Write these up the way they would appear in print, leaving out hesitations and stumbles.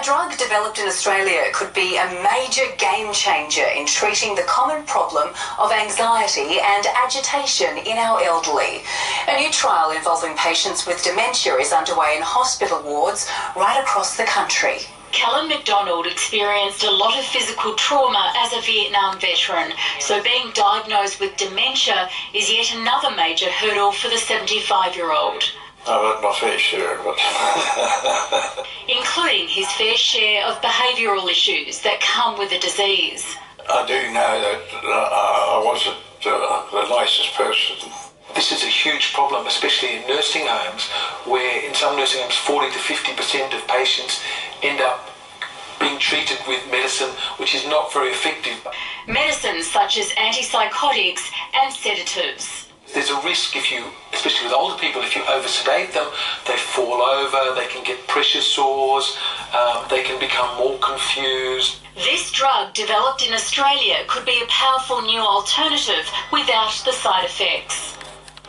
A drug developed in Australia could be a major game changer in treating the common problem of anxiety and agitation in our elderly. A new trial involving patients with dementia is underway in hospital wards right across the country. Callum McDonald experienced a lot of physical trauma as a Vietnam veteran, so being diagnosed with dementia is yet another major hurdle for the 75-year-old. I've had my fair share of it. Including his fair share of behavioural issues that come with the disease. I do know that I wasn't the nicest person. This is a huge problem, especially in nursing homes, where in some nursing homes 40 to 50% of patients end up being treated with medicine which is not very effective. Medicines such as antipsychotics and sedatives. There's a risk if you, especially with older people, if you oversedate them, they fall over, they can get pressure sores, they can become more confused. This drug developed in Australia could be a powerful new alternative without the side effects.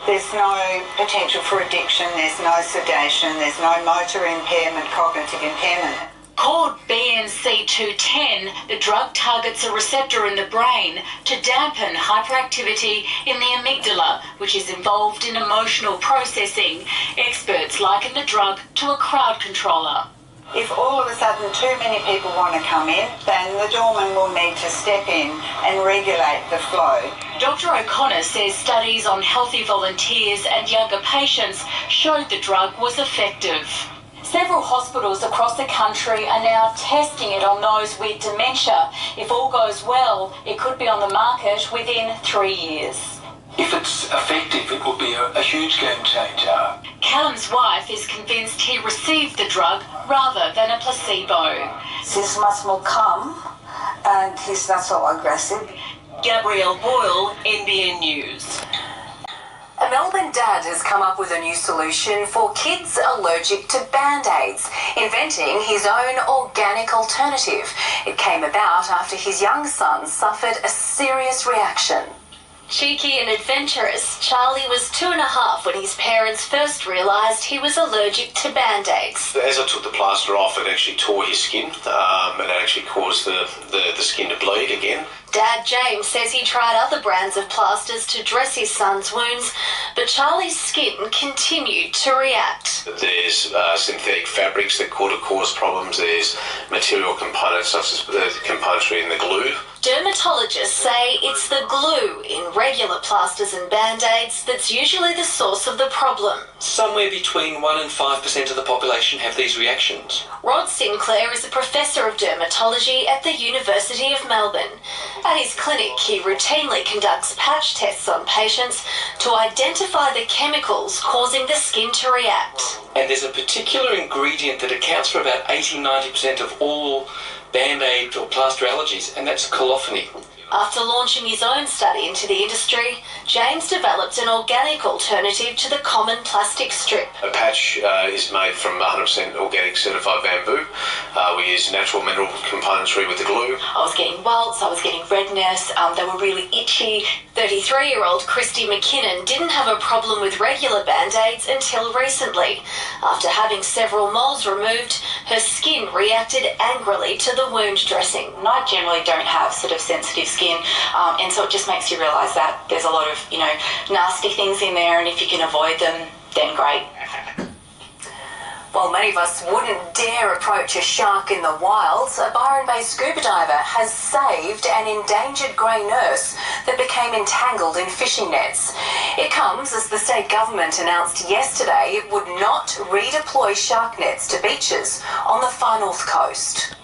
There's no potential for addiction, there's no sedation, there's no motor impairment, cognitive impairment. Called BNC210, the drug targets a receptor in the brain to dampen hyperactivity in the amygdala, which is involved in emotional processing. Experts liken the drug to a crowd controller. If all of a sudden too many people want to come in, then the doorman will need to step in and regulate the flow. Dr O'Connor says studies on healthy volunteers and younger patients showed the drug was effective. Several hospitals across the country are now testing it on those with dementia. If all goes well, it could be on the market within 3 years. If it's effective, it will be a huge game changer. Callum's wife is convinced he received the drug rather than a placebo. He's much more calm and he's not so aggressive. Gabrielle Boyle, NBN News. A Melbourne dad has come up with a new solution for kids allergic to Band-Aids, inventing his own organic alternative. It came about after his young son suffered a serious reaction. Cheeky and adventurous, Charlie was 2.5 when his parents first realised he was allergic to Band-Aids. As I took the plaster off, it actually tore his skin and it actually caused the skin to bleed again. Dad James says he tried other brands of plasters to dress his son's wounds, but Charlie's skin continued to react. There's synthetic fabrics that could cause problems. There's material components such as the componentry in the glue. Dermatologists say it's the glue in regular plasters and Band-Aids that's usually the source of the problem. Somewhere between 1% and 5% of the population have these reactions. Rod Sinclair is a professor of dermatology at the University of Melbourne. At his clinic, he routinely conducts patch tests on patients to identify the chemicals causing the skin to react. And there's a particular ingredient that accounts for about 80-90% of all Band-Aid or plaster allergies, and that's colophony. After launching his own study into the industry, James developed an organic alternative to the common plastic strip. A patch is made from 100% organic certified bamboo. We use natural mineral componentry with the glue. I was getting welts, I was getting redness, they were really itchy. 33-year-old Christy McKinnon didn't have a problem with regular Band-Aids until recently. After having several moles removed, her skin reacted angrily to the wound dressing. I generally don't have sort of sensitive skin, and so it just makes you realise that there's a lot of, nasty things in there, and if you can avoid them, then great. While many of us wouldn't dare approach a shark in the wild, a Byron-based scuba diver has saved an endangered grey nurse that became entangled in fishing nets. It comes as the state government announced yesterday it would not redeploy shark nets to beaches on the far north coast.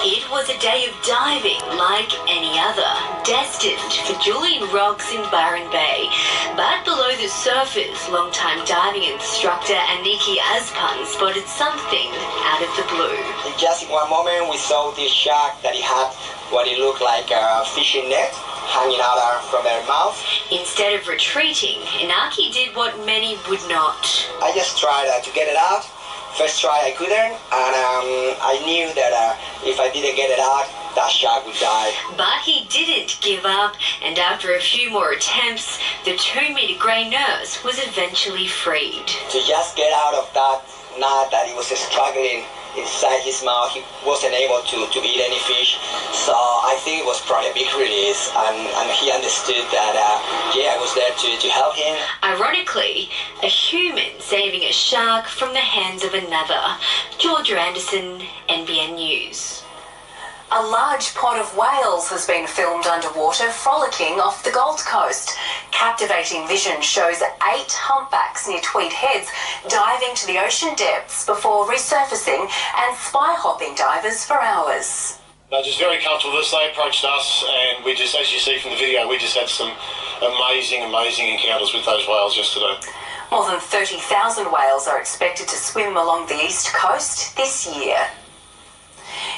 It was a day of diving like any other, destined for Julian rocks in Byron Bay. But below the surface, long-time diving instructor Aniki Aspan spotted something out of the blue. Just in one moment, we saw this shark that it had what it looked like a fishing net hanging out from their mouth. Instead of retreating, Inaki did what many would not. I just tried to get it out. First try I couldn't, and I knew that if I didn't get it out, that shark would die. But he didn't give up, and after a few more attempts, the 2-meter grey nurse was eventually freed. To just get out of that knot that he was struggling inside his mouth. He wasn't able to eat any fish. So I think it was probably a big release, and he understood that, I was there to help him. Ironically, a human saving a shark from the hands of another. Georgia Anderson, NBN News. A large pod of whales has been filmed underwater frolicking off the Gold Coast. Captivating vision shows 8 humpbacks near Tweed Heads diving to the ocean depths before resurfacing and spy-hopping divers for hours. They're just very comfortable with us. They approached us, and we just, as you see from the video, we just had some amazing encounters with those whales yesterday. More than 30,000 whales are expected to swim along the east coast this year.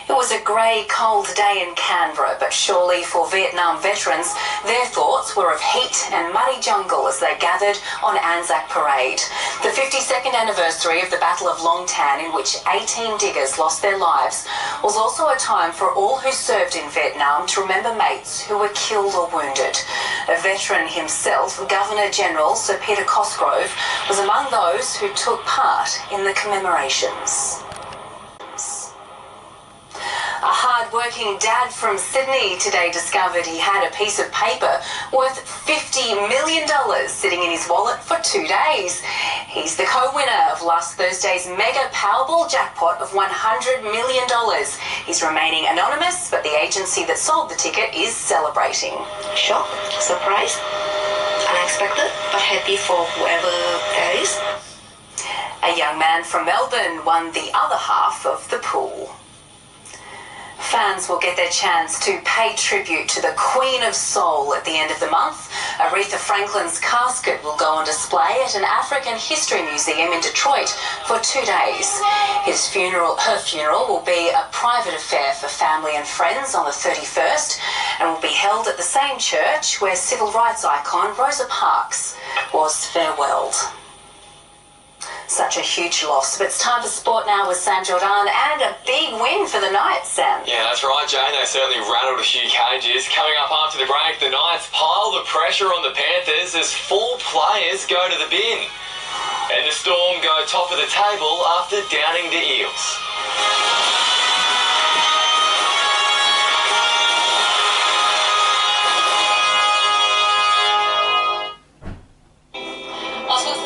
It was a grey, cold day in Canberra, but surely for Vietnam veterans, their thoughts were of heat and muddy jungle as they gathered on Anzac Parade. The 52nd anniversary of the Battle of Long Tan, in which 18 diggers lost their lives, was also a time for all who served in Vietnam to remember mates who were killed or wounded. A veteran himself, Governor-General Sir Peter Cosgrove, was among those who took part in the commemorations. A hard-working dad from Sydney today discovered he had a piece of paper worth $50 million sitting in his wallet for 2 days. He's the co-winner of last Thursday's mega Powerball jackpot of $100 million. He's remaining anonymous, but the agency that sold the ticket is celebrating. Shock, surprise, unexpected, but happy for whoever that is. A young man from Melbourne won the other half of the pool. Fans will get their chance to pay tribute to the Queen of Soul at the end of the month. Aretha Franklin's casket will go on display at an African History Museum in Detroit for 2 days. Her funeral will be a private affair for family and friends on the 31st and will be held at the same church where civil rights icon Rosa Parks was farewelled. Such a huge loss, but it's time for sport now with Sam Djodan, and a big win for the Knights, Sam. Yeah, that's right, Jane. They certainly rattled a few cages. Coming up after the break, the Knights pile the pressure on the Panthers as 4 players go to the bin. And the Storm go top of the table after downing the Eels.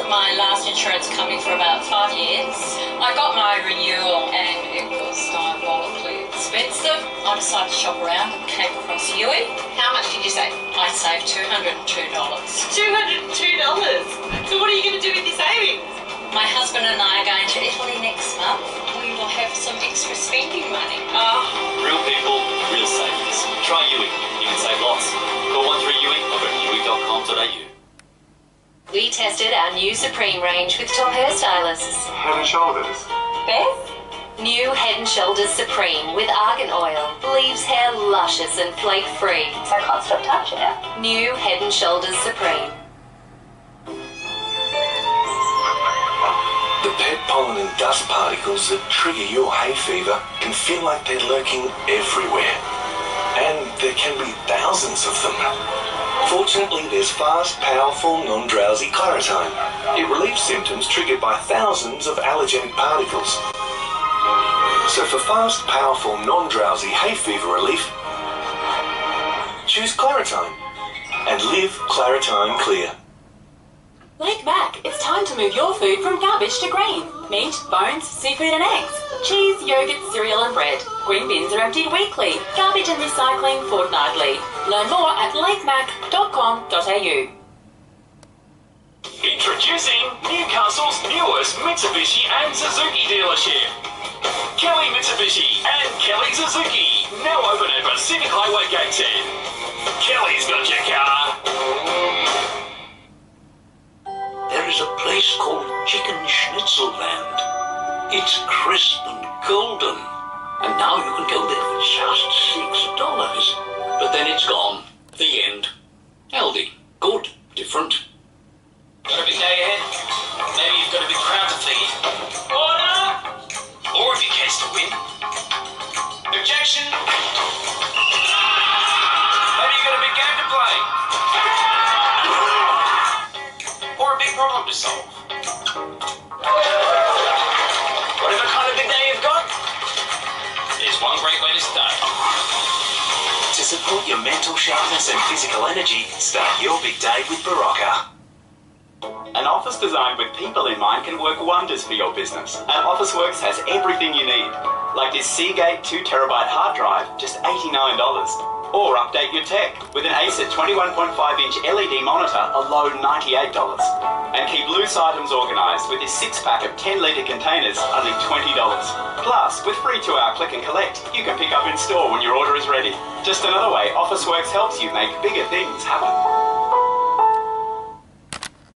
My last insurance company for about 5 years. I got my renewal and it was diabolically expensive. I decided to shop around and came across Yui. How much did you save? I saved $202. $202? So what are you going to do with your savings? My husband and I are going to Italy next month. We will have some extra spending money. Real people, real savings. Try Yui. You can save lots. Call 13Yui or go to yui.com.au. We tested our new Supreme range with top hairstylists. Head and Shoulders. Beth? New Head & Shoulders Supreme with argan oil leaves hair luscious and flake-free. So I can't stop touching it. New Head & Shoulders Supreme. The pet pollen and dust particles that trigger your hay fever can feel like they're lurking everywhere. And there can be thousands of them. Fortunately, there's fast, powerful, non-drowsy Claritine. It relieves symptoms triggered by thousands of allergenic particles. So for fast, powerful, non-drowsy hay fever relief, choose Claritine and live Claritine Clear. Lake Mac, it's time to move your food from garbage to green. Meat, bones, seafood and eggs. Cheese, yogurt, cereal and bread. Green bins are emptied weekly. Garbage and recycling fortnightly. Learn more at lakemac.com.au. Introducing Newcastle's newest Mitsubishi and Suzuki dealership. Kelly Mitsubishi and Kelly Suzuki, now open at Pacific Highway Gate 10. Kelly's got your car. There is a place called Chicken Schnitzel Land. It's crisp and golden. And now you can go there for just $6. But then it's gone. The end. Aldi. Good. Different. Got a big day ahead? Maybe you've got a big crowd to feed. Order! Or if you catch the win. Objection! Maybe you've got a big game to play. Or a big problem to solve. one great way to start. To support your mental sharpness and physical energy, start your big day with Barocca. An office designed with people in mind can work wonders for your business. And Officeworks has everything you need. Like this Seagate 2TB hard drive, just $89. Or update your tech with an Acer 21.5-inch LED monitor, a low $98. And keep loose items organised with this 6-pack of 10-litre containers, only $20. Plus, with free 2-hour click and collect, you can pick up in store when your order is ready. Just another way Officeworks helps you make bigger things happen.